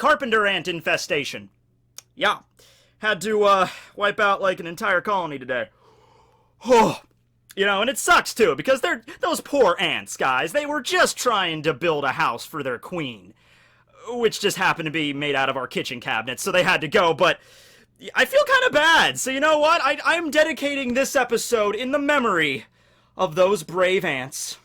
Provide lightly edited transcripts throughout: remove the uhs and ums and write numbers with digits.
carpenter ant infestation. Yeah. Had to, wipe out, like, an entire colony today. Oh. You know, and it sucks, too, because they're those poor ants, guys. They were just trying to build a house for their queen, which just happened to be made out of our kitchen cabinets, so they had to go, but I feel kind of bad. So you know what? I'm dedicating this episode in the memory of those brave ants.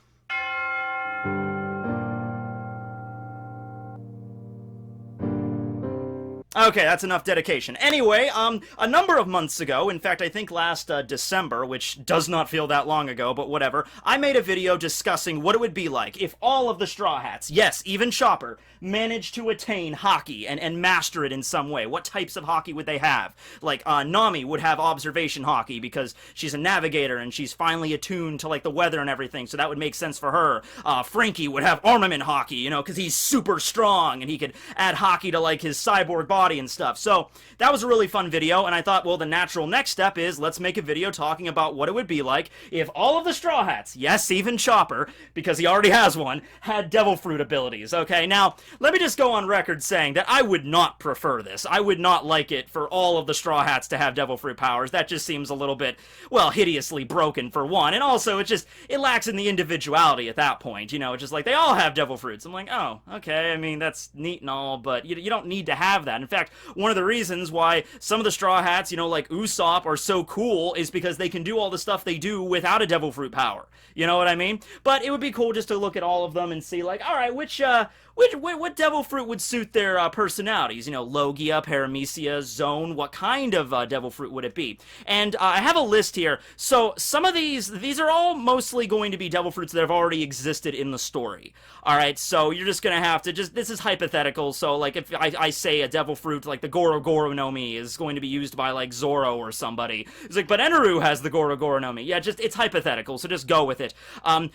Okay, that's enough dedication. Anyway, a number of months ago, in fact, I think last December, which does not feel that long ago, but whatever, I made a video discussing what it would be like if all of the Straw Hats, yes, even Chopper, managed to attain hockey and master it in some way. What types of hockey would they have? Like, Nami would have observation hockey because she's a navigator and she's finally attuned to, like, the weather and everything, so that would make sense for her. Frankie would have armament hockey, you know, because he's super strong and he could add hockey to, like, his cyborg body and stuff. So that was a really fun video, and I thought, well, the natural next step is let's make a video talking about what it would be like if all of the Straw Hats, yes, even Chopper, because he already has one, had devil fruit abilities. Okay, now let me just go on record saying that I would not prefer this. I would not like it for all of the Straw Hats to have devil fruit powers. That just seems a little bit, well, hideously broken for one, and also it lacks in the individuality at that point. You know, it's just like they all have devil fruits. I'm like, oh, okay, I mean, that's neat and all, but you don't need to have that. In fact, one of the reasons why some of the Straw Hats, you know, like Usopp, are so cool is because they can do all the stuff they do without a devil fruit power. You know what I mean? But it would be cool just to look at all of them and see, like, all right, what devil fruit would suit their personalities? You know, Logia, Paramecia, Zone, what kind of devil fruit would it be? And I have a list here. So some of these are all mostly going to be devil fruits that have already existed in the story. All right, so you're just going to have to this is hypothetical, so like if I say a devil fruit like the Goro Goro no Mi is going to be used by like Zoro or somebody, it's like, but Eneru has the Goro Goro no Mi. Yeah, it's hypothetical, so just go with it.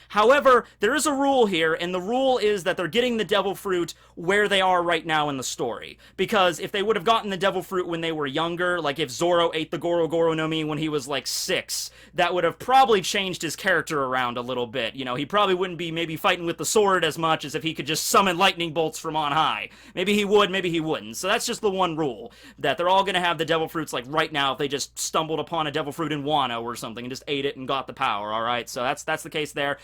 However, there is a rule here, and the rule is that they're getting the devil fruit where they are right now in the story. Because if they would have gotten the devil fruit when they were younger, like if Zoro ate the Goro Goro no Mi when he was like 6, that would have probably changed his character around a little bit. You know, he probably wouldn't be maybe fighting with the sword as much as if he could just summon lightning bolts from on high. Maybe he would, maybe he wouldn't. So that's just the one rule, that they're all going to have the devil fruits like right now if they just stumbled upon a devil fruit in Wano or something and just ate it and got the power, alright? So that's the case there.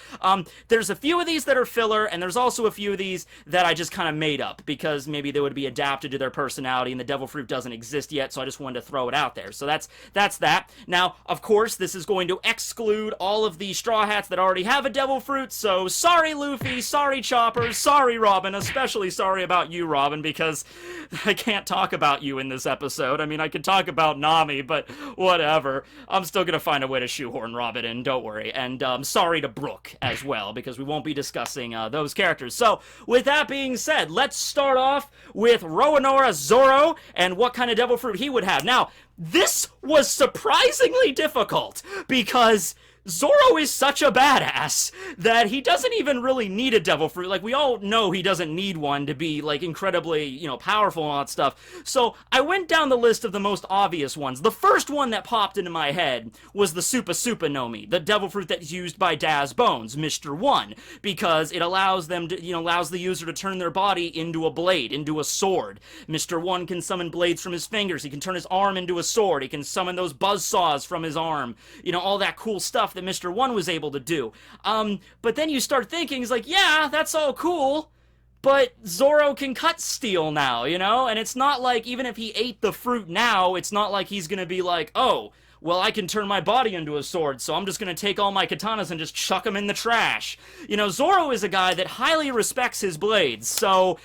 There's a few of these that are filler, and there's also a few of these that I just kind of made up because maybe they would be adapted to their personality and the devil fruit doesn't exist yet, so I just wanted to throw it out there. So that's that. Now, of course, this is going to exclude all of the Straw Hats that already have a devil fruit, so sorry Luffy, sorry Chopper, sorry Robin, especially sorry about you, Robin, because I can't talk about you in this episode. I mean, I could talk about Nami, but whatever. I'm still gonna find a way to shoehorn Robin in, don't worry. And sorry to Brook as well, because we won't be discussing those characters. So, with that being said, let's start off with Roronoa Zoro and what kind of devil fruit he would have. Now, this was surprisingly difficult because Zoro is such a badass that he doesn't even really need a devil fruit. Like, we all know he doesn't need one to be, like, incredibly, you know, powerful and all that stuff. So, I went down the list of the most obvious ones. The first one that popped into my head was the Supa no Mi, the devil fruit that's used by Daz Bones, Mr. 1, because it allows them to, you know, allows the user to turn their body into a blade, into a sword. Mr. 1 can summon blades from his fingers. He can turn his arm into a sword. He can summon those buzzsaws from his arm. You know, all that cool stuff that Mr. 1 was able to do. But then you start thinking, it's like, yeah, that's all cool, but Zoro can cut steel now, you know? And it's not like, even if he ate the fruit now, it's not like he's gonna be like, oh, well, I can turn my body into a sword, so I'm just gonna take all my katanas and just chuck them in the trash. You know, Zoro is a guy that highly respects his blades, so,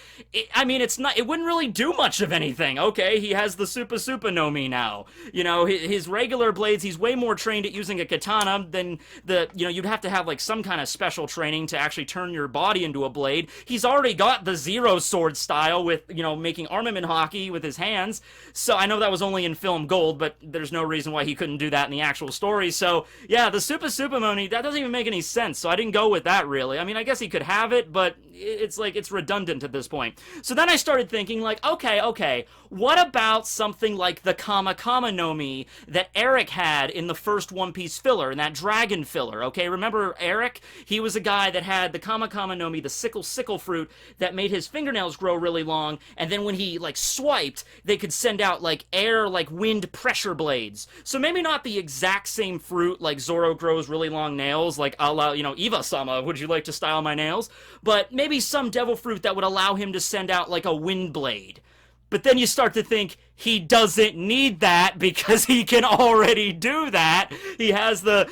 I mean, it wouldn't really do much of anything. Okay, he has the Supa no Mi now. You know, his regular blades, he's way more trained at using a katana than you know, you'd have to have, like, some kind of special training to actually turn your body into a blade. He's already got the Zero Sword style with, you know, making armament hockey with his hands, so I know that was only in Film Gold, but there's no reason why he couldn't couldn't do that in the actual story. So, yeah, the Super Moni, that doesn't even make any sense, so I didn't go with that, really. I mean, I guess he could have it, but it's like, it's redundant at this point. So then I started thinking, like, okay, what about something like the Kama no Mi that Eric had in the first One Piece filler, in that dragon filler, okay? Remember Eric? He was a guy that had the Kama no Mi, the sickle fruit, that made his fingernails grow really long, and then when he, like, swiped, they could send out, like, air, like, wind pressure blades. So maybe not the exact same fruit, like Zoro grows really long nails, like, a la, you know, Eva-sama, would you like to style my nails? But maybe some devil fruit that would allow him to send out, like, a wind blade. But then you start to think he doesn't need that because he can already do that. He has the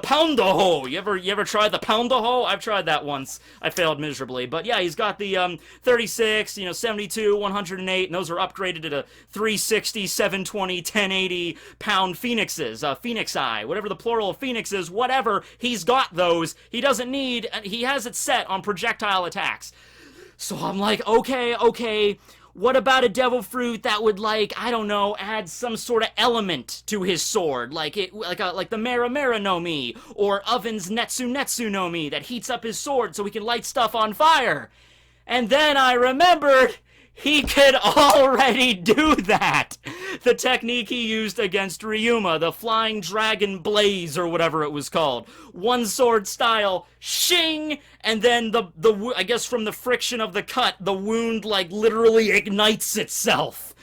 pound-a-hole. You ever tried the pound-a-hole? I've tried that once. I failed miserably. But yeah, he's got the 36, 72, 108, and those are upgraded to the 360, 720, 1080 pound phoenixes, phoenix eye, whatever the plural of phoenix is, whatever. He's got those. He doesn't need. He has it set on projectile attacks. So I'm like, okay. What about a devil fruit that would, like, I don't know, add some sort of element to his sword, like the Mera no Mi, or Oven's Netsu no Mi that heats up his sword so he can light stuff on fire? And then I remembered he could already do that. The technique he used against Ryuma, the flying dragon blaze or whatever it was called. One sword style, shing, and then I guess from the friction of the cut, the wound like literally ignites itself.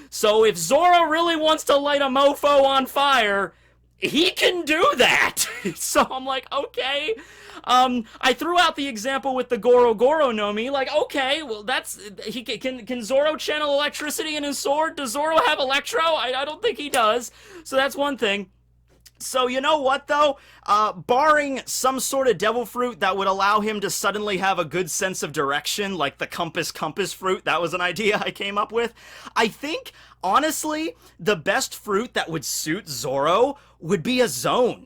So if Zoro really wants to light a mofo on fire, he can do that. So I'm like, okay. I threw out the example with the Goro no Mi, like, okay, well, can Zoro channel electricity in his sword? Does Zoro have electro? I don't think he does, so that's one thing. So you know what, though? Barring some sort of devil fruit that would allow him to suddenly have a good sense of direction, like the compass fruit, that was an idea I came up with. I think, honestly, the best fruit that would suit Zoro would be a zone.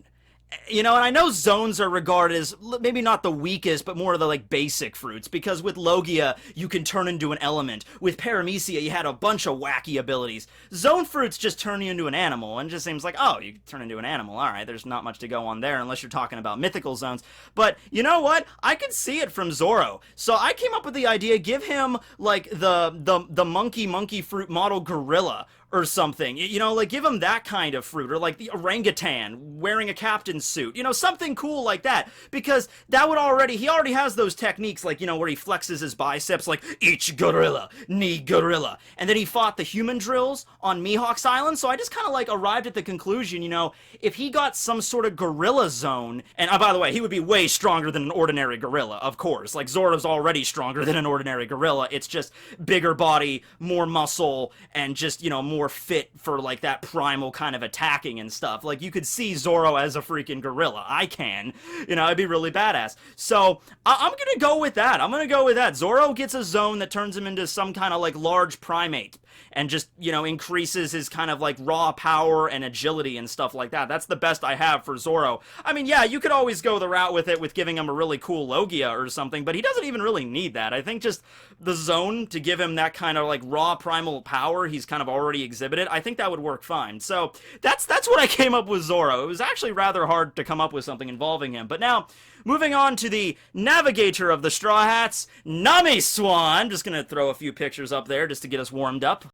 You know, and I know zones are regarded as maybe not the weakest, but more of the, like, basic fruits, because with Logia, you can turn into an element. With Paramecia, you had a bunch of wacky abilities. Zone fruits just turn you into an animal, and it just seems like, oh, you turn into an animal, alright, there's not much to go on there, unless you're talking about mythical zones. But, you know what? I could see it from Zoro. So I came up with the idea, give him, like, the monkey fruit model gorilla, or something, you know, like, give him that kind of fruit, or like the orangutan wearing a captain's suit, you know, something cool like that, because that would he already has those techniques, like, you know, where he flexes his biceps, like, each gorilla, knee gorilla, and then he fought the human drills on Mihawk's Island, so I just kind of, like, arrived at the conclusion, you know, if he got some sort of gorilla zone, and, by the way, he would be way stronger than an ordinary gorilla, of course, like, Zoro's already stronger than an ordinary gorilla, it's just bigger body, more muscle, and just, you know, more fit for, like, that primal kind of attacking and stuff. Like, you could see Zoro as a freaking gorilla. I can. You know, it'd be really badass. So, I'm gonna go with that. Zoro gets a zone that turns him into some kind of, like, large primate, and just, you know, increases his kind of, like, raw power and agility and stuff like that. That's the best I have for Zoro. I mean, yeah, you could always go the route with it with giving him a really cool Logia or something, but he doesn't even really need that. I think just the zone to give him that kind of, like, raw primal power he's kind of already exhibited, I think that would work fine. So, that's what I came up with Zoro. It was actually rather hard to come up with something involving him. But now, moving on to the navigator of the Straw Hats, Nami Swan. Just gonna throw a few pictures up there just to get us warmed up.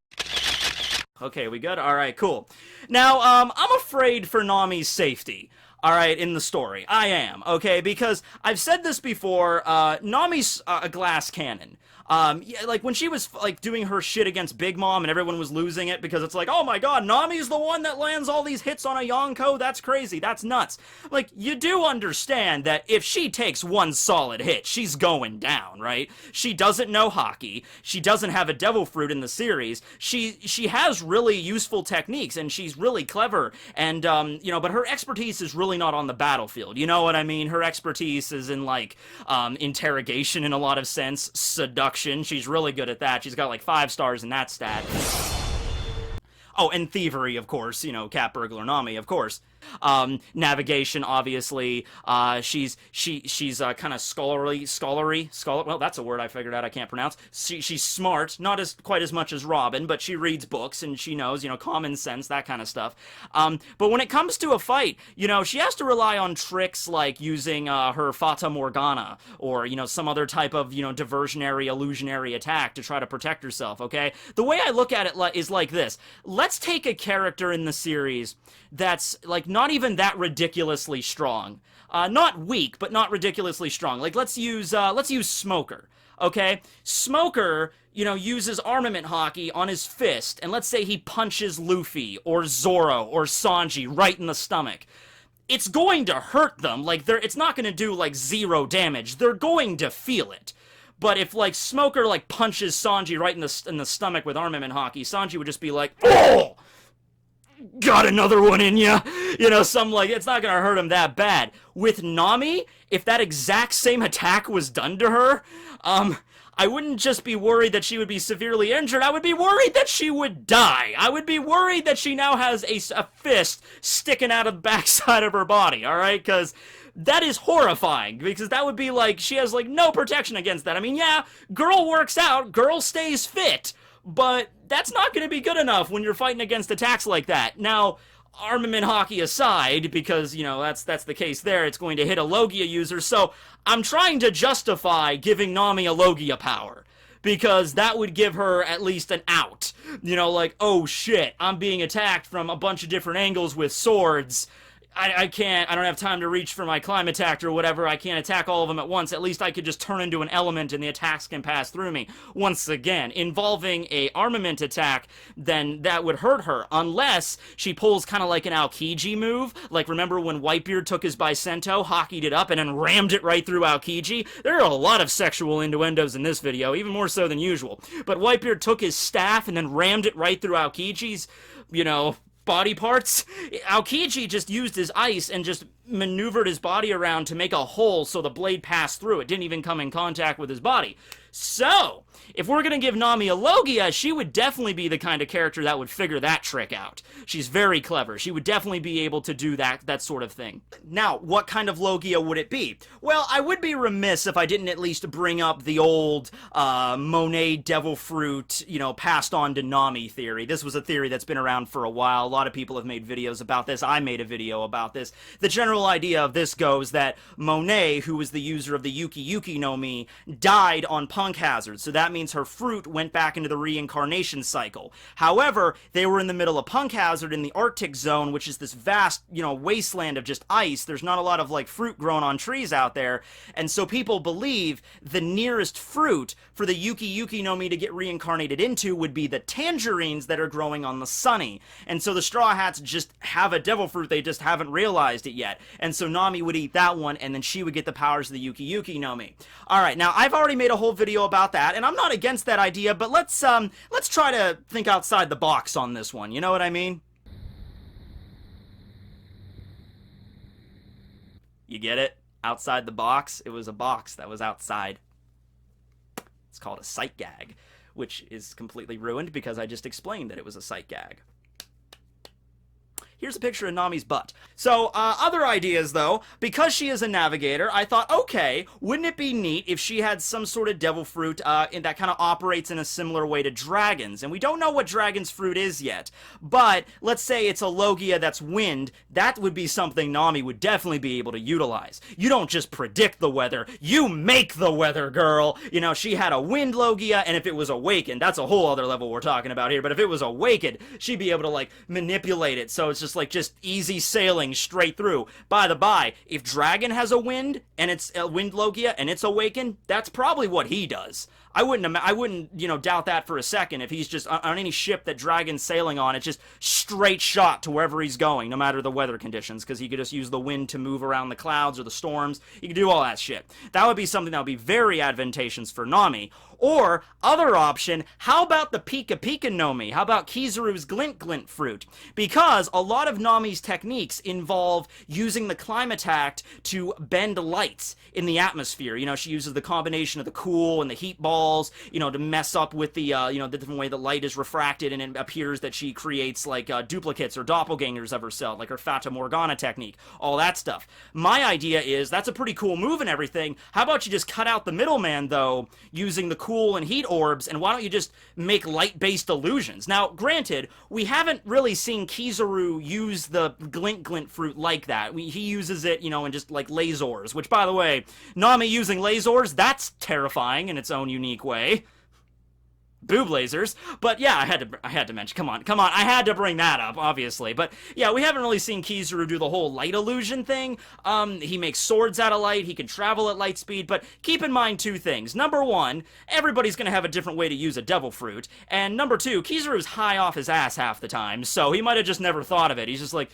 Okay, we good? Alright, cool. Now, I'm afraid for Nami's safety. Alright, in the story. I am, okay? Because I've said this before, Nami's a glass cannon. Yeah, like, when she was, like, doing her shit against Big Mom and everyone was losing it because it's like, oh my god, Nami's the one that lands all these hits on a Yonko? That's crazy, that's nuts. Like, you do understand that if she takes one solid hit, she's going down, right? She doesn't know hockey, she doesn't have a devil fruit in the series, she has really useful techniques, and she's really clever, and, you know, but her expertise is really not on the battlefield, you know what I mean? Her expertise is in, like, interrogation in a lot of sense, seduction. She's really good at that. She's got like 5 stars in that stat. Oh, and thievery, of course. You know, cat burglar Nami, of course. Navigation, obviously. She's kind of scholarly. Well, that's a word I figured out I can't pronounce. She's smart, not as quite as much as Robin, but she reads books and she knows, common sense, that kind of stuff. But when it comes to a fight, she has to rely on tricks like using her Fata Morgana or, some other type of, diversionary, illusionary attack to try to protect herself, okay? The way I look at it is like this. Let's take a character in the series that's, like, not even that ridiculously strong. Not weak, but not ridiculously strong. Like, let's use Smoker, okay? Smoker, uses armament hockey on his fist, and let's say he punches Luffy, or Zoro, or Sanji right in the stomach. It's going to hurt them. Like, it's not going to do, like, 0 damage. They're going to feel it. But if, like, Smoker, like, punches Sanji right in the stomach with armament hockey, Sanji would just be like, oh! Got another one in ya. It's not gonna hurt him that bad. With Nami, if that exact same attack was done to her, I wouldn't just be worried that she would be severely injured, I would be worried that she would die. I would be worried that she now has a fist sticking out of the backside of her body, alright? Because that is horrifying, because that would be like, she has, like, no protection against that. I mean, yeah, girl works out, girl stays fit, but that's not going to be good enough when you're fighting against attacks like that. Now, armament hockey aside, because, that's the case there, it's going to hit a Logia user, so I'm trying to justify giving Nami a Logia power, because that would give her at least an out. Like, oh shit, I'm being attacked from a bunch of different angles with swords. I don't have time to reach for my climb attack or whatever, I can't attack all of them at once, at least I could just turn into an element and the attacks can pass through me. Once again, involving a armament attack, then that would hurt her, unless she pulls kind of like an Aokiji move, like remember when Whitebeard took his Bicento, hockeyed it up, and then rammed it right through Aokiji? There are a lot of sexual innuendos in this video, even more so than usual, but Whitebeard took his staff and then rammed it right through Aokiji's, body parts. Aokiji just used his ice and just maneuvered his body around to make a hole so the blade passed through. It didn't even come in contact with his body. So, if we're gonna give Nami a Logia, she would definitely be the kind of character that would figure that trick out. She's very clever. She would definitely be able to do that sort of thing. Now, what kind of Logia would it be? Well, I would be remiss if I didn't at least bring up the old Monet Devil Fruit, passed on to Nami theory. This was a theory that's been around for a while. A lot of people have made videos about this. I made a video about this. The general idea of this goes that Monet, who was the user of the Yuki Yuki no Mi, died on Punk Hazard, so that means her fruit went back into the reincarnation cycle. However, they were in the middle of Punk Hazard in the Arctic zone, which is this vast, wasteland of just ice. There's not a lot of, like, fruit growing on trees out there, and so people believe the nearest fruit for the Yuki Yuki no Mi to get reincarnated into would be the tangerines that are growing on the Sunny. And so the Straw Hats just have a devil fruit, they just haven't realized it yet. And so Nami would eat that one, and then she would get the powers of the Yuki Yuki no Mi. Alright, now I've already made a whole video about that, and I'm not against that idea, but let's try to think outside the box on this one, you know what I mean? You get it? Outside the box? It was a box that was outside. It's called a sight gag, which is completely ruined because I just explained that it was a sight gag. Here's a picture of Nami's butt. So, other ideas, though. Because she is a navigator, I thought, okay, wouldn't it be neat if she had some sort of devil fruit that kind of operates in a similar way to dragons? And we don't know what dragon's fruit is yet. But, let's say it's a Logia that's wind. That would be something Nami would definitely be able to utilize. You don't just predict the weather, you make the weather, girl! She had a wind Logia, and if it was awakened, that's a whole other level we're talking about here, but if it was awakened, she'd be able to, like, manipulate it, so it's just easy sailing straight through. By the by, if Dragon has a wind, and it's a wind Logia, and it's awakened, that's probably what he does. I wouldn't, doubt that for a second. If he's just on any ship that Dragon's sailing on, it's just straight shot to wherever he's going, no matter the weather conditions, because he could just use the wind to move around the clouds or the storms. He could do all that shit. That would be something that would be very advantageous for Nami. Or, other option, how about the Pika Pika no Mi? How about Kizaru's Glint Glint fruit? Because a lot of Nami's techniques involve using the climb attack to bend lights in the atmosphere. She uses the combination of the cool and the heat ball balls, you know, to mess up with the, you know, the different way the light is refracted, and it appears that she creates, like, duplicates or doppelgangers of herself, like her Fata Morgana technique, all that stuff. My idea is, that's a pretty cool move and everything. How about you just cut out the middleman, though, using the cool and heat orbs, and why don't you just make light-based illusions? Now, granted, we haven't really seen Kizaru use the glint fruit like that. He uses it, you know, in just, like, lasers, which, by the way, Nami using lasers, that's terrifying in its own unique way. Boob lasers. But yeah, I had to mention, come on, I had to bring that up, obviously. But yeah, we haven't really seen Kizaru do the whole light illusion thing. He makes swords out of light, he can travel at light speed, but keep in mind two things. Number one, everybody's gonna have a different way to use a devil fruit, and number two, Kizaru's high off his ass half the time, so he might have just never thought of it. He's just like,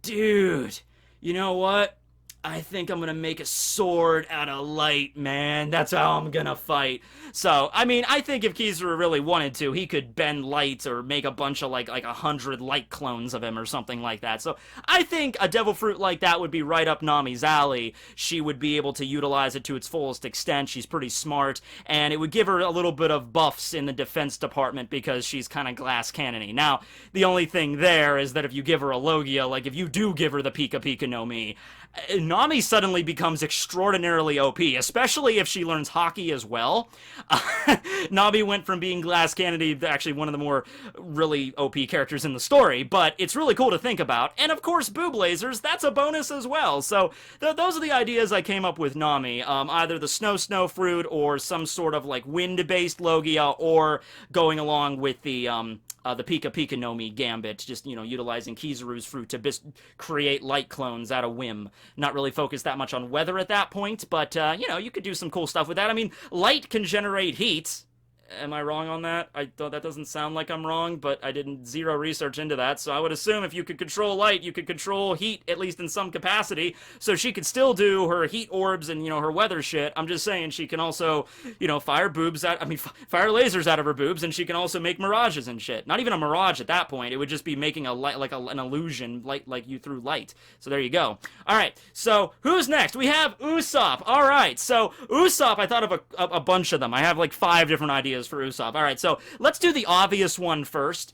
dude, you know what? I think I'm gonna make a sword out of light, man. That's how I'm gonna fight. So, I mean, I think if Kizaru really wanted to, he could bend light or make a bunch of, like 100 light clones of him or something like that. So, I think a devil fruit like that would be right up Nami's alley. She would be able to utilize it to its fullest extent. She's pretty smart, and it would give her a little bit of buffs in the defense department because she's kind of glass cannony. Now, the only thing there is that if you give her a Logia, like if you do give her the Pika Pika no Mi, Nami suddenly becomes extraordinarily OP, especially if she learns hockey as well. Nami went from being glass cannony to actually one of the more really OP characters in the story, but it's really cool to think about. And of course, boob lasers, that's a bonus as well. So those are the ideas I came up with Nami. Either the snow fruit or some sort of like wind-based Logia, or going along with the Pika Pika no Mi gambit, just, you know, utilizing Kizaru's fruit to create light clones out of whim. Not really focused that much on weather at that point, but, you know, you could do some cool stuff with that. I mean, light can generate heat. Am I wrong on that? I thought that doesn't sound like I'm wrong, but I didn't zero research into that, so I would assume if you could control light, you could control heat, at least in some capacity, so she could still do her heat orbs and, you know, her weather shit. I'm just saying she can also, you know, fire lasers out of her boobs, and she can also make mirages and shit. Not even a mirage at that point, it would just be making a light, like an illusion, like you threw light. So there you go. Alright, so who's next? We have Usopp. Alright, so Usopp, I thought of a bunch of them. I have like 5 different ideas for Usopp. Alright, so let's do the obvious one first.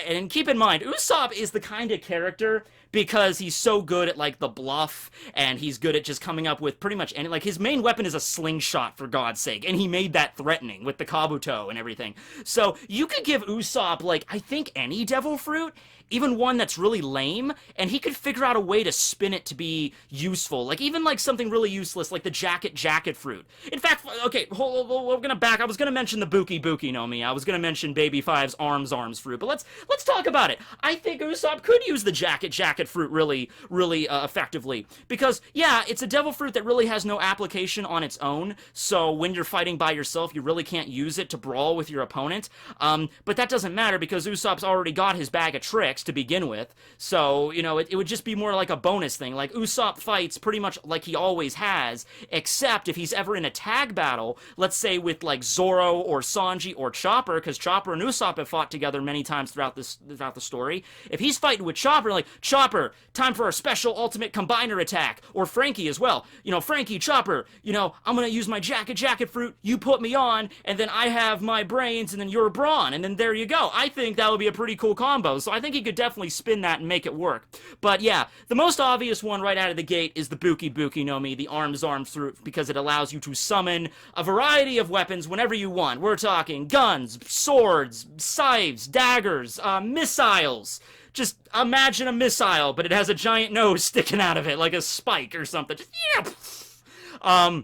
And keep in mind, Usopp is the kind of character, because he's so good at, like, the bluff, and he's good at just coming up with pretty much any, like, his main weapon is a slingshot, for God's sake, and he made that threatening with the Kabuto and everything. So, you could give Usopp, like, I think any devil fruit, even one that's really lame, and he could figure out a way to spin it to be useful. Like, even, like, something really useless, like the jacket fruit. In fact, okay, we're gonna back. I was gonna mention the Buki no Mi. I was gonna mention Baby Five's arms fruit, but let's talk about it. I think Usopp could use the jacket fruit really effectively, because, yeah, it's a devil fruit that really has no application on its own, so when you're fighting by yourself, you really can't use it to brawl with your opponent, but that doesn't matter, because Usopp's already got his bag of tricks to begin with, so, you know, it would just be more like a bonus thing. Like, Usopp fights pretty much like he always has, except if he's ever in a tag battle, let's say with, like, Zoro or Sanji or Chopper, because Chopper and Usopp have fought together many times throughout the story. If he's fighting with Chopper, like, Chopper, time for our special ultimate combiner attack, or Frankie as well. You know, Frankie, Chopper, you know, I'm gonna use my jacket fruit, you put me on, and then I have my brains, and then you're brawn, and then there you go. I think that would be a pretty cool combo, so I think he could definitely spin that and make it work. But yeah, the most obvious one right out of the gate is the Buki no Mi, the arms fruit, because it allows you to summon a variety of weapons whenever you want. We're talking guns, swords, scythes, daggers, missiles. Just imagine a missile, but it has a giant nose sticking out of it, like a spike or something. Just, yeah.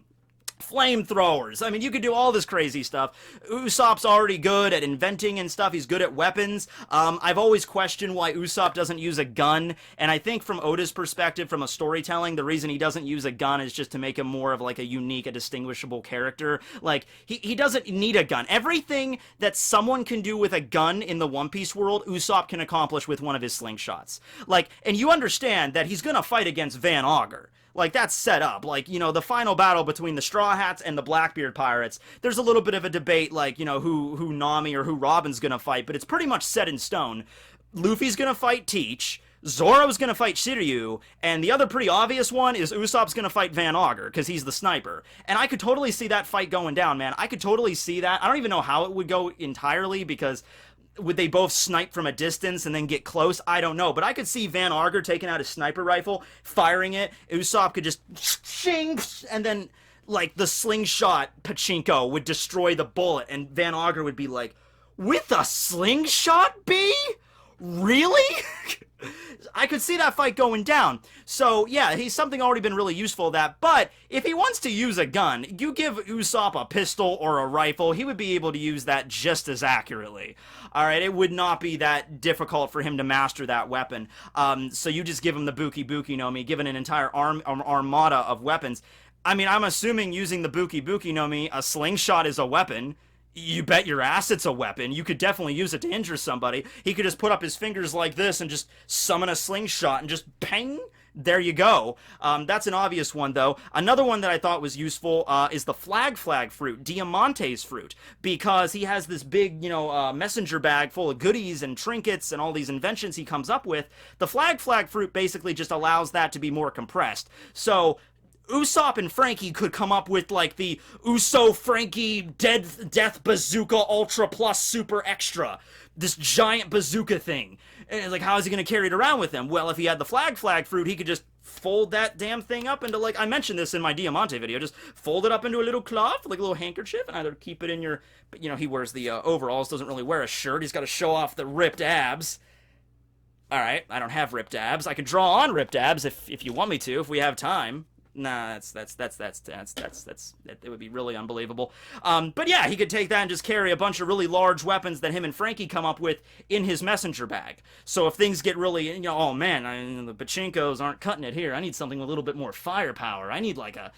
Flamethrowers. I mean, you could do all this crazy stuff. Usopp's already good at inventing and stuff. He's good at weapons. I've always questioned why Usopp doesn't use a gun, and I think from Oda's perspective, from a storytelling, the reason he doesn't use a gun is just to make him more of like a unique, a distinguishable character. Like, he doesn't need a gun. Everything that someone can do with a gun in the One Piece world, Usopp can accomplish with one of his slingshots. Like, and you understand that he's gonna fight against Van Augur. Like, that's set up. Like, you know, the final battle between the Straw Hats and the Blackbeard Pirates, there's a little bit of a debate, like, you know, who Nami or who Robin's gonna fight, but it's pretty much set in stone. Luffy's gonna fight Teach, Zoro's gonna fight Shiryu, and the other pretty obvious one is Usopp's gonna fight Van Augur, because he's the sniper. And I could totally see that fight going down, man. I could totally see that. I don't even know how it would go entirely, because would they both snipe from a distance and then get close? I don't know. But I could see Van Augur taking out his sniper rifle, firing it. Usopp could just shing, and then, like, the slingshot pachinko would destroy the bullet, and Van Augur would be like, with a slingshot, B? Really? I could see that fight going down. So, yeah, he's something already been really useful at that. But if he wants to use a gun, you give Usopp a pistol or a rifle, he would be able to use that just as accurately. Alright, it would not be that difficult for him to master that weapon. So you just give him the Buki Buki no Mi, given an entire armada of weapons. I mean, I'm assuming using the Buki Buki no Mi, a slingshot is a weapon. You bet your ass it's a weapon. You could definitely use it to injure somebody. He could just put up his fingers like this and just summon a slingshot and just ping. There you go. That's an obvious one, though. Another one that I thought was useful is the flag fruit, Diamante's fruit, because he has this big, messenger bag full of goodies and trinkets and all these inventions he comes up with. The flag fruit basically just allows that to be more compressed. So Usopp and Frankie could come up with, like, the Frankie Death Bazooka Ultra Plus Super Extra. This giant bazooka thing. And it's like, how is he going to carry it around with him? Well, if he had the flag fruit, he could just fold that damn thing up into, like, I mentioned this in my Diamante video, just fold it up into a little cloth, like a little handkerchief, and either keep it in your, he wears the overalls, doesn't really wear a shirt, he's got to show off the ripped abs. Alright, I don't have ripped abs. I can draw on ripped abs if you want me to, if we have time. Nah, it would be really unbelievable. But yeah, he could take that and just carry a bunch of really large weapons that him and Frankie come up with in his messenger bag. So if things get really, oh man, the pachinkos aren't cutting it here. I need something with a little bit more firepower. I need like a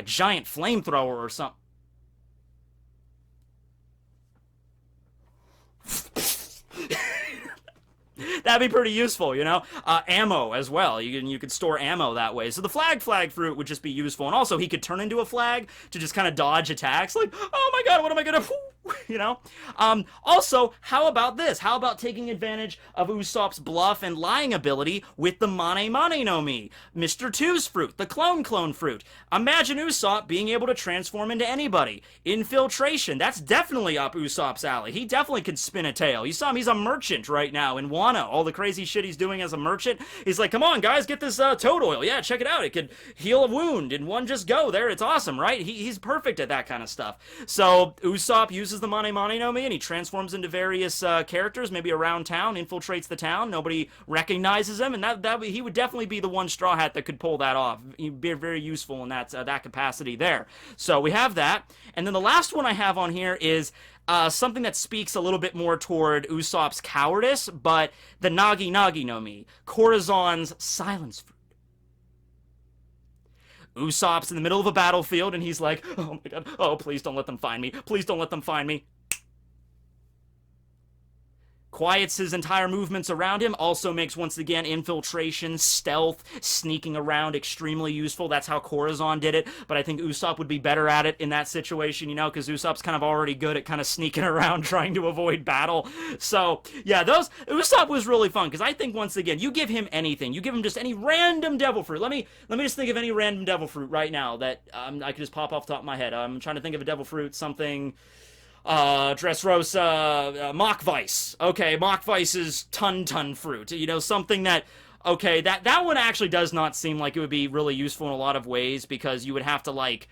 giant flamethrower or something. That'd be pretty useful, ammo as well. You could store ammo that way. So the flag fruit would just be useful. And also, he could turn into a flag to just kind of dodge attacks. Like, oh my god, what am I gonna... Also, how about this? How about taking advantage of Usopp's bluff and lying ability with the Monet no Mi, Mr. Two's fruit, the clone fruit. Imagine Usopp being able to transform into anybody. Infiltration, that's definitely up Usopp's alley. He definitely could spin a tail. You saw him, he's a merchant right now in Wano. All the crazy shit he's doing as a merchant. He's like, come on guys, get this toad oil. Yeah, check it out. It could heal a wound in one just go there. It's awesome, right? He's perfect at that kind of stuff. So Usopp uses the Monet no Mi and he transforms into various characters, maybe around town, infiltrates the town, nobody recognizes him, and that he would definitely be the one Straw Hat that could pull that off. He'd be very useful in that capacity there. So we have that, and then the last one I have on here is something that speaks a little bit more toward Usopp's cowardice, but the Nagi no Mi, Corazon's silence fruit. Usopp's in the middle of a battlefield, and he's like, oh my god, oh, please don't let them find me. Please don't let them find me. Quiets his entire movements around him, also makes, once again, infiltration, stealth, sneaking around extremely useful. That's how Corazon did it, but I think Usopp would be better at it in that situation, because Usopp's kind of already good at kind of sneaking around trying to avoid battle. So, yeah, Usopp was really fun, because I think, once again, you give him anything. You give him just any random devil fruit. Let me just think of any random devil fruit right now that I could just pop off the top of my head. I'm trying to think of a devil fruit, something... Dressrosa, Mach Vice. Okay, Mach Vice's ton fruit. Something that, okay, that one actually does not seem like it would be really useful in a lot of ways, because you would have to, like,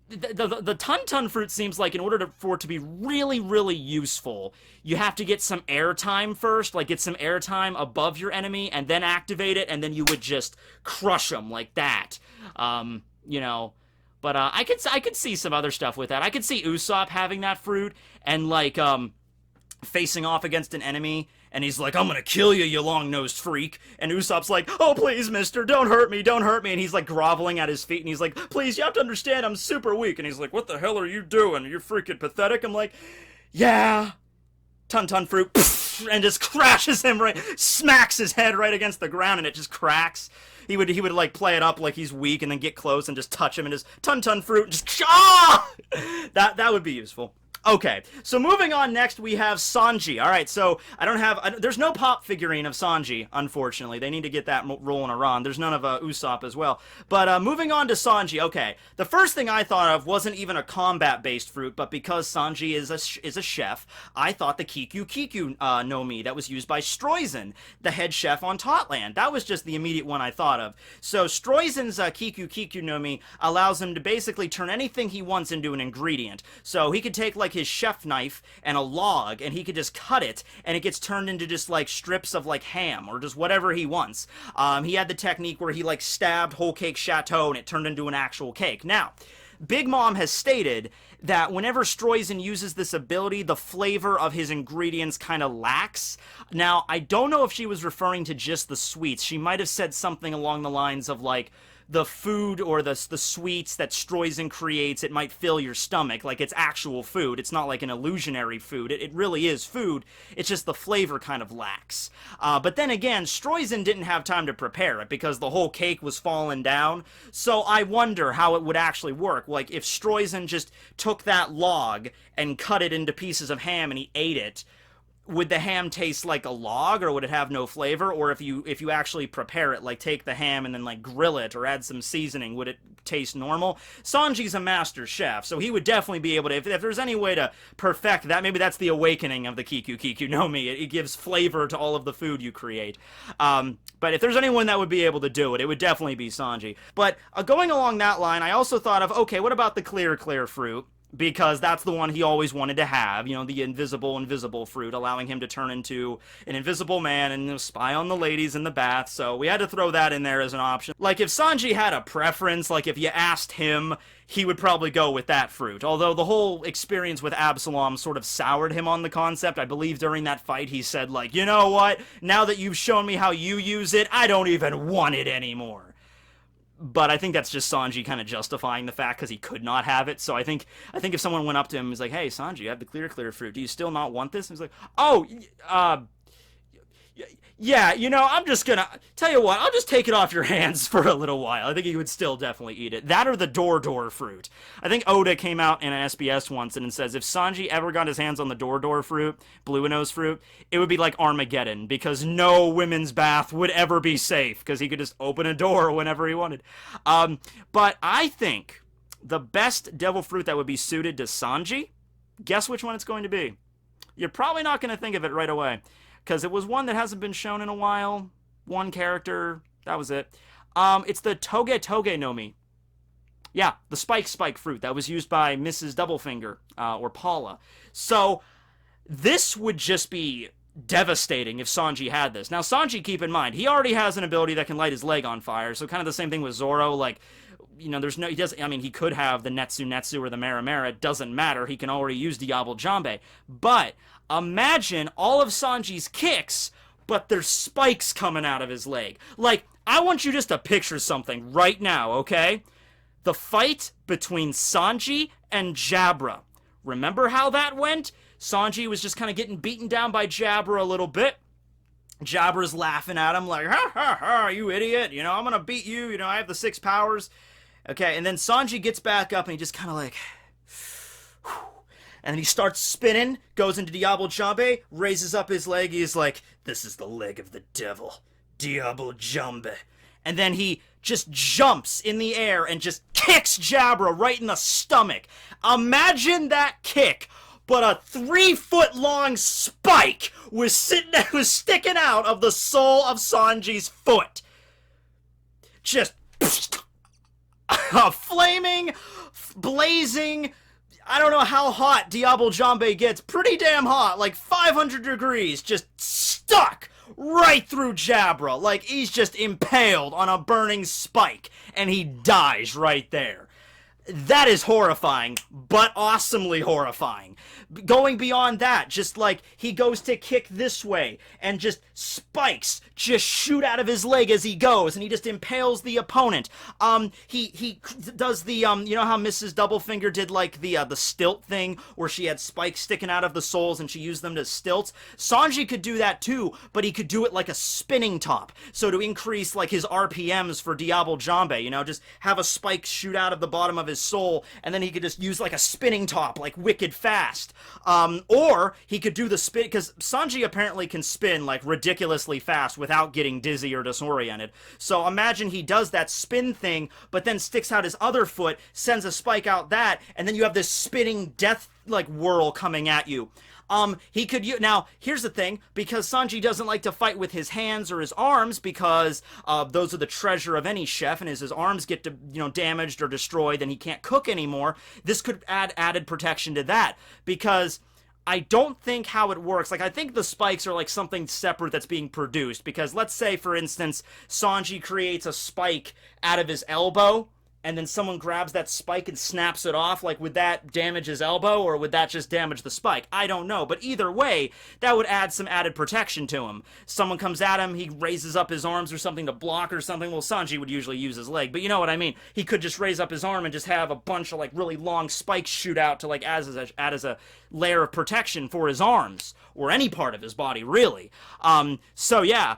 the ton fruit seems like in order for it to be really, really useful, you have to get some airtime first, like get some airtime above your enemy, and then activate it, and then you would just crush them like that. But I could see some other stuff with that. I could see Usopp having that fruit and, like, facing off against an enemy, and he's like, I'm gonna kill you, you long-nosed freak. And Usopp's like, oh, please, mister, don't hurt me. And he's, like, groveling at his feet, and he's like, please, you have to understand, I'm super weak. And he's like, what the hell are you doing? You're freaking pathetic. I'm like, yeah. Ton fruit. And just crashes him smacks his head right against the ground, and it just cracks. He would like play it up like he's weak, and then get close and just touch him and just ton fruit and just that would be useful. Okay, so moving on next, we have Sanji. All right, so there's no pop figurine of Sanji, unfortunately. They need to get that rolling around. There's none of Usopp as well. But moving on to Sanji, okay. The first thing I thought of wasn't even a combat-based fruit, but because Sanji is a chef, I thought the Kiku no Mi that was used by Stroizen, the head chef on Totland. That was just the immediate one I thought of. So Stroizen's Kiku no Mi allows him to basically turn anything he wants into an ingredient. So he could take, like, his chef knife and a log, and he could just cut it, and it gets turned into just, like, strips of, like, ham, or just whatever he wants. He had the technique where he, like, stabbed whole cake chateau, and it turned into an actual cake. Now, Big Mom has stated that whenever Stroizen uses this ability, the flavor of his ingredients kind of lacks. Now, I don't know if she was referring to just the sweets. She might have said something along the lines of, like, the food or the sweets that Stroizen creates, it might fill your stomach. Like, it's actual food. It's not like an illusionary food. It really is food. It's just the flavor kind of lacks. But then again, Stroizen didn't have time to prepare it because the whole cake was falling down. So I wonder how it would actually work. Like, if Stroizen just took that log and cut it into pieces of ham and he ate it, would the ham taste like a log, or would it have no flavor? Or if you actually prepare it, like take the ham and then like grill it or add some seasoning, would it taste normal? Sanji's a master chef, so he would definitely be able to, if there's any way to perfect that, maybe that's the awakening of the Kiku no Mi. It gives flavor to all of the food you create. But if there's anyone that would be able to do it, it would definitely be Sanji. But going along that line, I also thought of, okay, what about the clear fruit? Because that's the one he always wanted to have, you know, the invisible fruit, allowing him to turn into an invisible man and, you know, spy on the ladies in the bath. So we had to throw that in there as an option. Like, if Sanji had a preference, like if you asked him, he would probably go with that fruit. Although the whole experience with Absalom sort of soured him on the concept. I believe during that fight he said, like, you know what, now that you've shown me how you use it, I don't even want it anymore. But I think that's just Sanji kind of justifying the fact because he could not have it. So I think if someone went up to him and was like, hey, Sanji, you have the clear fruit. Do you still not want this? And he's like, oh, yeah, you know, I'm just gonna, tell you what, I'll just take it off your hands for a little while. I think he would still definitely eat it. That or the door fruit. I think Oda came out in an SBS once and says if Sanji ever got his hands on the door fruit, blue nose fruit, it would be like Armageddon, because no women's bath would ever be safe, because he could just open a door whenever he wanted. But I think the best devil fruit that would be suited to Sanji, guess which one it's going to be? You're probably not going to think of it right away, because it was one that hasn't been shown in a while. One character. That was it. It's the Toge no Mi. Yeah, the spike fruit that was used by Mrs. Doublefinger, or Paula. So, this would just be devastating if Sanji had this. Now, Sanji, keep in mind, he already has an ability that can light his leg on fire, so kind of the same thing with Zoro, like, you know, he could have the Netsu or the Mera. It doesn't matter. He can already use Diable Jambe. But imagine all of Sanji's kicks, but there's spikes coming out of his leg. Like, I want you just to picture something right now, okay? The fight between Sanji and Jabra. Remember how that went? Sanji was just kind of getting beaten down by Jabra a little bit. Jabra's laughing at him like, ha ha ha, you idiot. You know, I'm gonna beat you. You know, I have the 6 powers. Okay, and then Sanji gets back up and he just kind of like, and then he starts spinning, goes into Diable Jambe, raises up his leg. He's like, this is the leg of the devil, Diable Jambe. And then he just jumps in the air and just kicks Jabra right in the stomach. Imagine that kick, but a 3-foot-long spike was sticking out of the sole of Sanji's foot. Just flaming, blazing, I don't know how hot Diable Jambe gets. Pretty damn hot, like 500 degrees, just stuck right through Jabra. Like, he's just impaled on a burning spike, and he dies right there. That is horrifying, but awesomely horrifying. Going beyond that, just like he goes to kick this way, and just spikes just shoot out of his leg as he goes, and he just impales the opponent. He does the, you know how Mrs. Doublefinger did like the stilt thing, where she had spikes sticking out of the soles and she used them to stilts? Sanji could do that too, but he could do it like a spinning top. So to increase like his RPMs for Diable Jambe, you know, just have a spike shoot out of the bottom of his his soul, and then he could just use like a spinning top, like wicked fast. Or he could do the spin, because Sanji apparently can spin like ridiculously fast without getting dizzy or disoriented. So imagine he does that spin thing, but then sticks out his other foot, sends a spike out that, and then you have this spinning death like whirl coming at you. He could now, here's the thing, because Sanji doesn't like to fight with his hands or his arms, because those are the treasure of any chef, and as his arms get damaged or destroyed, then he can't cook anymore. This could add added protection to that, because I don't think how it works, like, I think the spikes are like something separate that's being produced, because let's say, for instance, Sanji creates a spike out of his elbow, and then someone grabs that spike and snaps it off, like, would that damage his elbow, or would that just damage the spike? I don't know, but either way, that would add some added protection to him. Someone comes at him, he raises up his arms or something to block or something. Well, Sanji would usually use his leg, but you know what I mean. He could just raise up his arm and just have a bunch of, like, really long spikes shoot out to, like, add as a layer of protection for his arms, or any part of his body, really. So yeah,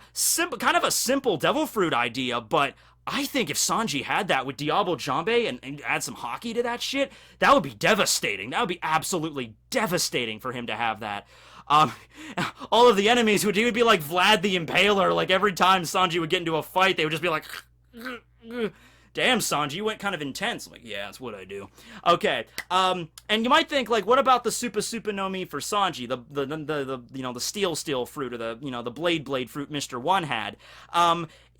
kind of a simple devil fruit idea, but I think if Sanji had that with Diablo Jambe and add some hockey to that shit, that would be devastating. That would be absolutely devastating for him to have that. All of the enemies he would be like Vlad the Impaler. Like, every time Sanji would get into a fight, they would just be like, damn, Sanji, you went kind of intense. I'm like, yeah, that's what I do. Okay, and you might think, like, what about the Super no Mi for Sanji? The steel fruit, or the blade fruit Mr. One had.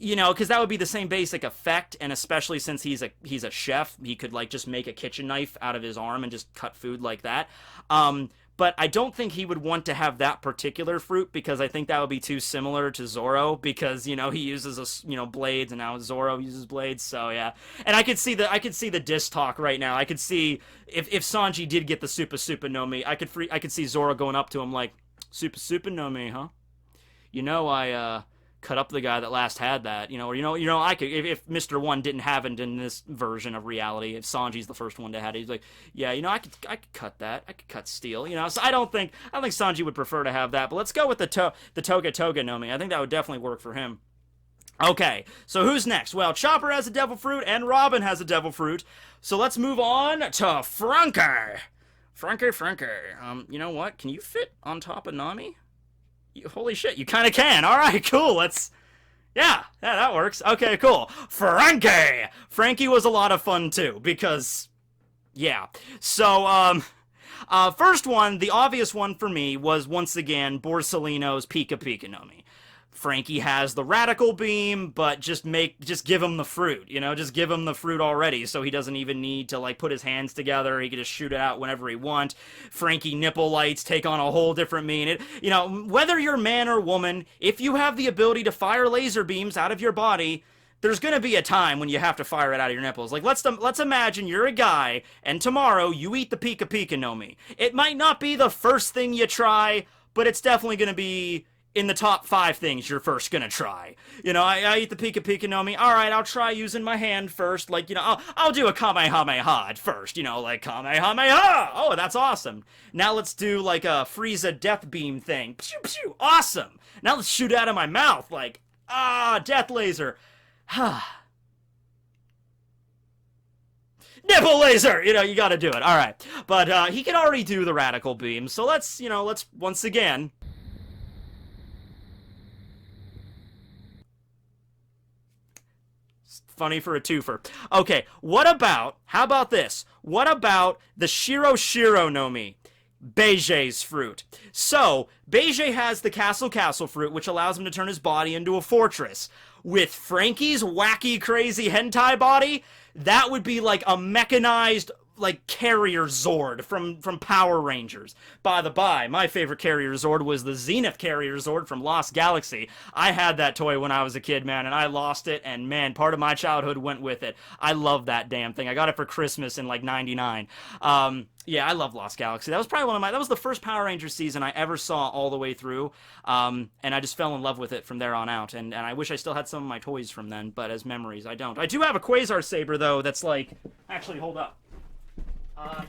Because that would be the same basic effect, and especially since he's a chef, he could, like, just make a kitchen knife out of his arm and just cut food like that. But I don't think he would want to have that particular fruit, because I think that would be too similar to Zoro, because, he uses blades, and now Zoro uses blades, so yeah. And I could see the diss talk right now. I could see if Sanji did get the Super no Mi, I could see Zoro going up to him like, Super no Mi, huh? I cut up the guy that last had that, I could, if Mr. One didn't have it in this version of reality, if Sanji's the first one to have it, he's like, yeah, I could cut that, I could cut steel, so I don't think Sanji would prefer to have that, but let's go with the Toga no Mi. I think that would definitely work for him. Okay, so who's next? Well, Chopper has a devil fruit, and Robin has a devil fruit, so let's move on to Frankie. Frankie, you know what, can you fit on top of Nami? Holy shit, you kind of can. All right, cool. Yeah, that works. Okay, cool. Frankie was a lot of fun too, because yeah. So first one, the obvious one for me was once again Borsalino's Pika no Mi. Frankie has the radical beam, but just give him the fruit, just give him the fruit already, so he doesn't even need to, like, put his hands together. He can just shoot it out whenever he wants. Frankie nipple lights take on a whole different meaning. Whether you're man or woman, if you have the ability to fire laser beams out of your body, there's gonna be a time when you have to fire it out of your nipples. Like, let's imagine you're a guy, and tomorrow you eat the Pika no Mi. It might not be the first thing you try, but it's definitely gonna be in the top 5 things you're first gonna try. I eat the Pika no Mi. All right, I'll try using my hand first. Like, I'll do a Kamehameha at first. Like, Kamehameha! Oh, that's awesome. Now let's do, like, a Frieza death beam thing. Pew, pew, awesome. Now let's shoot out of my mouth. Like, death laser. Nipple laser! You gotta do it. All right. But, he can already do the radical beam. So let's once again... Funny for a twofer. Okay, how about this? What about the Shiro no Mi? Beige's fruit. So, Beige has the Castle fruit, which allows him to turn his body into a fortress. With Frankie's wacky, crazy hentai body, that would be like a mechanized, like, carrier Zord from Power Rangers. By the by, my favorite carrier Zord was the Zenith carrier Zord from Lost Galaxy. I had that toy when I was a kid, man, and I lost it, and man, part of my childhood went with it. I love that damn thing. I got it for Christmas in, like, 99. Yeah, I love Lost Galaxy. That was probably that was the first Power Rangers season I ever saw all the way through, and I just fell in love with it from there on out, and I wish I still had some of my toys from then, but as memories, I don't. I do have a Quasar Saber, though, that's like, actually, hold up.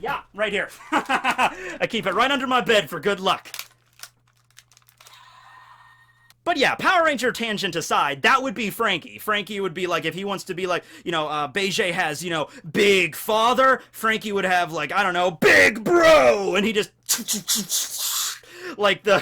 Yeah, right here. I keep it right under my bed for good luck. But yeah, Power Ranger tangent aside, that would be Frankie. Frankie would be like, if he wants to be like, Beige has, big father, Frankie would have like, I don't know, big bro, and he just like the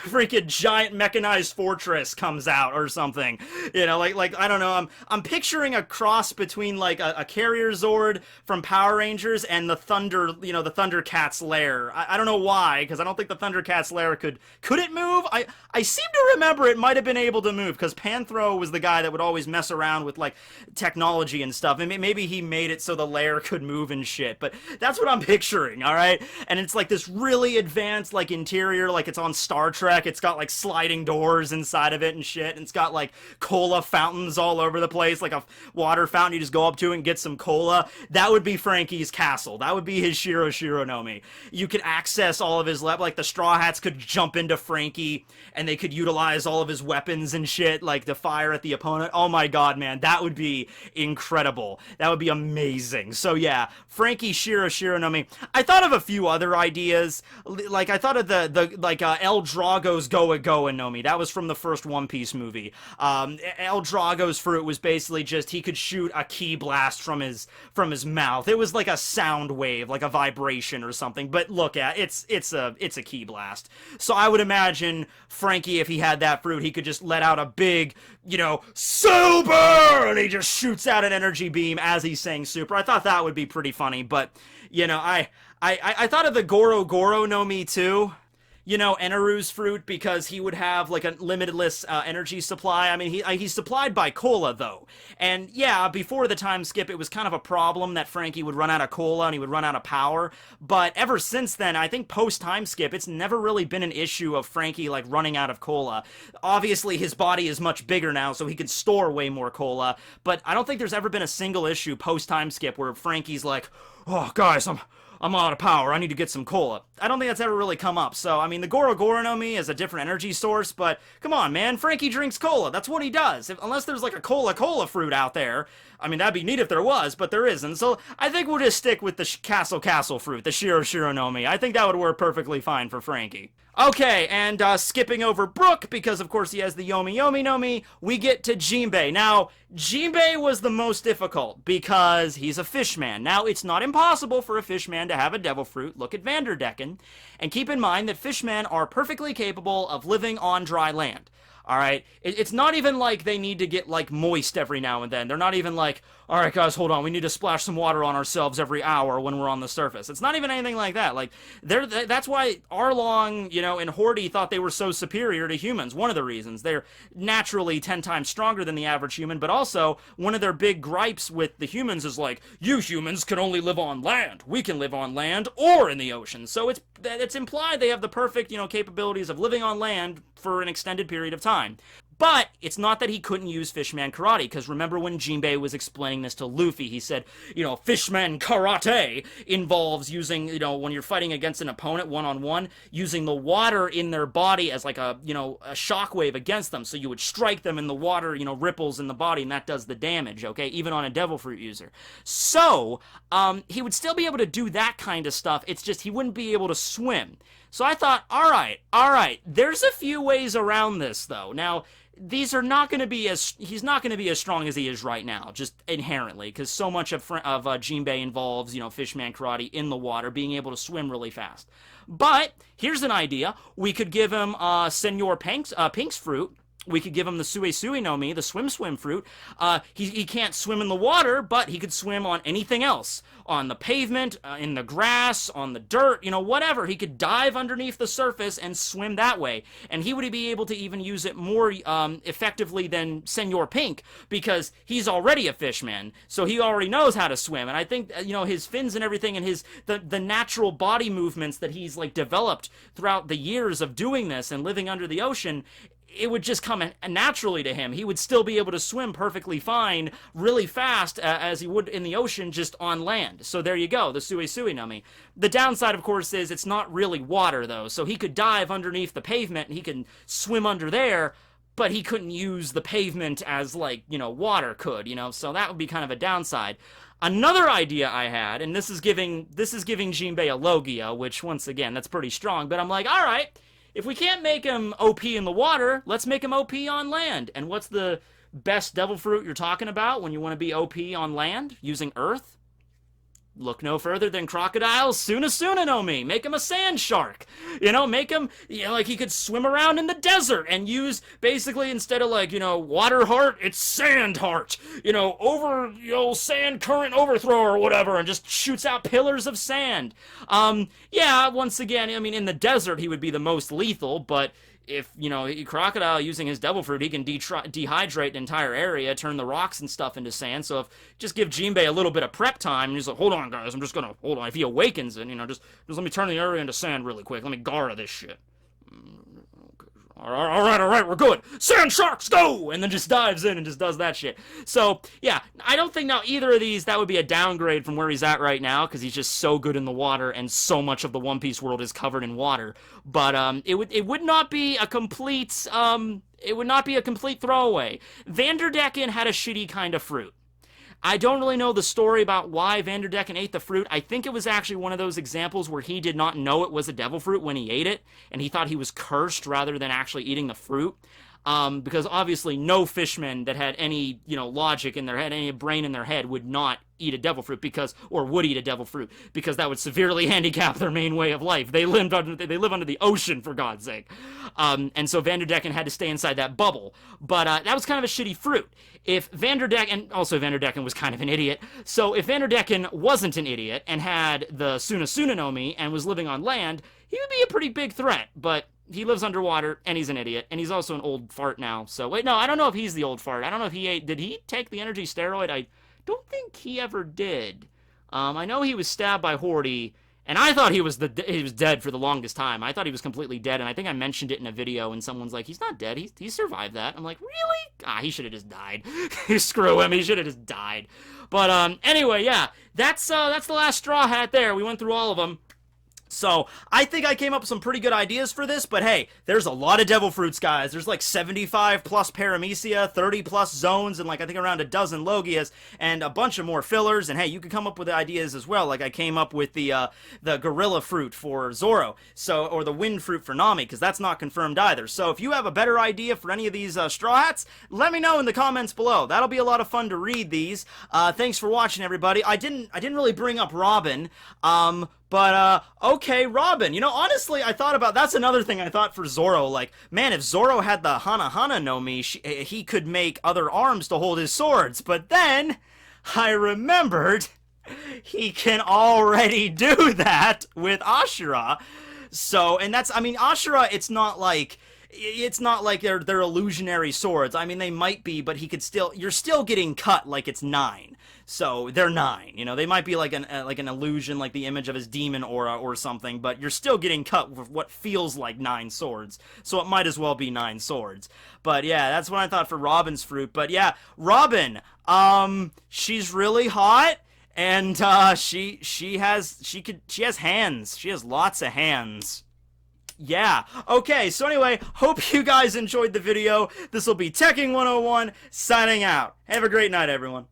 freaking giant mechanized fortress comes out or something. Like I don't know. I'm picturing a cross between like a carrier Zord from Power Rangers and the Thunder, the Thundercats lair. I don't know why, because I don't think the Thundercats lair could it move? I seem to remember it might have been able to move, because Panthro was the guy that would always mess around with like technology and stuff. And maybe he made it so the lair could move and shit. But that's what I'm picturing, all right? And it's like this really advanced like interior, like it's on Star Trek. It's got like sliding doors inside of it and shit, and it's got like cola fountains all over the place, like a water fountain you just go up to and get some cola. That would be Frankie's castle. That would be his Shiro Shironomi. You could access all of his like the Straw Hats could jump into Frankie and they could utilize all of his weapons and shit, like to fire at the opponent. Oh my god, man, that would be incredible. That would be amazing. So yeah, Frankie Shiro Shironomi. I thought of a few other ideas. Like I thought of the El Drago's Goa Goa Nomi. That was from the first One Piece movie. El Drago's fruit was basically just he could shoot a ki blast from his mouth. It was like a sound wave, like a vibration or something. But look at it's a ki blast. So I would imagine Frankie, if he had that fruit, he could just let out a big, super, and he just shoots out an energy beam as he's saying super. I thought that would be pretty funny, but I thought of the Goro Goro no Mi too. Eneru's fruit, because he would have like a limitless energy supply. I mean, he's supplied by cola though, and yeah, before the time skip, it was kind of a problem that Frankie would run out of cola and he would run out of power. But ever since then, I think post time skip, it's never really been an issue of Frankie like running out of cola. Obviously, his body is much bigger now, so he could store way more cola. But I don't think there's ever been a single issue post time skip where Frankie's like, "Oh, guys, I'm out of power. I need to get some cola." I don't think that's ever really come up. So, I mean, the Goro Goro no Mi is a different energy source, but come on, man. Frankie drinks cola. That's what he does. Unless there's like a cola fruit out there. I mean, that'd be neat if there was, but there isn't. So, I think we'll just stick with the Castle fruit, the Shiro Shiro no Mi. I think that would work perfectly fine for Frankie. Okay, and skipping over Brook, because of course he has the Yomi Yomi no Mi, we get to Jinbei. Now, Jinbei was the most difficult, because he's a fishman. Now, it's not impossible for a fishman to have a devil fruit. Look at Vanderdecken. And keep in mind that fishmen are perfectly capable of living on dry land. Alright? It's not even like they need to get, like, moist every now and then. They're not even like, alright guys, hold on, we need to splash some water on ourselves every hour when we're on the surface. It's not even anything like that. Like, that's why Arlong, and Horty thought they were so superior to humans. One of the reasons. They're naturally 10 times stronger than the average human, but also, one of their big gripes with the humans is like, you humans can only live on land. We can live on land or in the ocean. So it's implied they have the perfect, capabilities of living on land for an extended period of time. But it's not that he couldn't use Fishman Karate, because remember when Jinbei was explaining this to Luffy, he said, Fishman Karate involves using, when you're fighting against an opponent one-on-one, using the water in their body as like a shockwave against them. So you would strike them and the water, ripples in the body, and that does the damage, okay? Even on a Devil Fruit user. So, he would still be able to do that kind of stuff. It's just he wouldn't be able to swim. So I thought, all right, there's a few ways around this, though. Now, these are not going to be he's not going to be as strong as he is right now, just inherently, because so much of Jinbei involves, Fishman Karate in the water, being able to swim really fast. But, here's an idea. We could give him, Senor Pink's fruit. We could give him the Sui Sui no Mi, the swim fruit. He can't swim in the water, but he could swim on anything else. On the pavement, in the grass, on the dirt, whatever. He could dive underneath the surface and swim that way. And he would be able to even use it more effectively than Senor Pink, because he's already a fishman, so he already knows how to swim. And I think, his fins and everything, and the natural body movements that he's, like, developed throughout the years of doing this and living under the ocean, it would just come naturally to him. He would still be able to swim perfectly fine, really fast, as he would in the ocean, just on land. So there you go, the Sui Sui no Mi. The downside, of course, is it's not really water, though. So he could dive underneath the pavement, and he can swim under there, but he couldn't use the pavement as, like, water could, So that would be kind of a downside. Another idea I had, and this is giving Jinbei a Logia, which, once again, that's pretty strong, but I'm like, all right, if we can't make him OP in the water, let's make him OP on land. And what's the best devil fruit you're talking about when you want to be OP on land using earth? Look no further than Crocodile's Suna no Mi. Make him a sand shark. You know, make him, you know, like he could swim around in the desert and use, basically, instead of like, you know, water heart, it's sand heart. You know, sand current overthrow or whatever, and just shoots out pillars of sand. Yeah, once again, I mean, in the desert he would be the most lethal, but if, you know, Crocodile using his devil fruit, he can dehydrate an entire area, turn the rocks and stuff into sand. So if just give Jinbei a little bit of prep time, and he's like, hold on, guys, I'm just gonna, hold on. If he awakens and, you know, just let me turn the area into sand really quick. Let me Gara this shit. All right, we're good. Sand sharks, go! And then just dives in and just does that shit. So, yeah, I don't think now either of these, that would be a downgrade from where he's at right now, because he's just so good in the water, and so much of the One Piece world is covered in water. But it would not be a complete, throwaway. Vanderdecken had a shitty kind of fruit. I don't really know the story about why Vanderdecken ate the fruit. I think it was actually one of those examples where he did not know it was a devil fruit when he ate it, and he thought he was cursed rather than actually eating the fruit. Because obviously no fishmen that had any, you know, logic in their head, any brain in their head, would not eat a devil fruit would eat a devil fruit, because that would severely handicap their main way of life. They live under the ocean, for God's sake. And so Vanderdecken had to stay inside that bubble. But that was kind of a shitty fruit. If Vanderdecken was kind of an idiot. So if Vanderdecken wasn't an idiot and had the Suna no Mi and was living on land, he would be a pretty big threat. But he lives underwater, and he's an idiot, and he's also an old fart now. So, wait, no, I don't know if he's the old fart. I don't know if did he take the energy steroid? I don't think he ever did. I know he was stabbed by Horty, and I thought he was dead for the longest time. I thought he was completely dead, and I think I mentioned it in a video, and someone's like, he's not dead, he survived that. I'm like, really? He should have just died. Screw him, he should have just died. But, anyway, yeah, that's the last Straw Hat there. We went through all of them. So, I think I came up with some pretty good ideas for this, but hey, there's a lot of devil fruits, guys. There's like 75 plus paramecia, 30 plus zones, and like I think around a dozen logias, and a bunch of more fillers, and hey, you could come up with ideas as well. Like I came up with the gorilla fruit for Zoro, or the wind fruit for Nami, because that's not confirmed either. So if you have a better idea for any of these Straw Hats, let me know in the comments below. That'll be a lot of fun to read these. Thanks for watching, everybody. I didn't really bring up Robin, but, okay, Robin. You know, honestly, I thought about, that's another thing I thought for Zoro. Like, man, if Zoro had the Hana no Mi, he could make other arms to hold his swords. But then, I remembered, he can already do that with Ashura. So, and that's, I mean, Ashura, it's not like they're illusionary swords. I mean, they might be, but you're still getting cut like it's 9. So they're 9. You know, they might be like an illusion, like the image of his demon aura or something, but you're still getting cut with what feels like 9 swords. So it might as well be 9 swords. But yeah, that's what I thought for Robin's fruit. But yeah, Robin, she's really hot, and she has hands. She has lots of hands. Yeah. Okay, so anyway, hope you guys enjoyed the video. This will be Tekking101 signing out. Have a great night, everyone.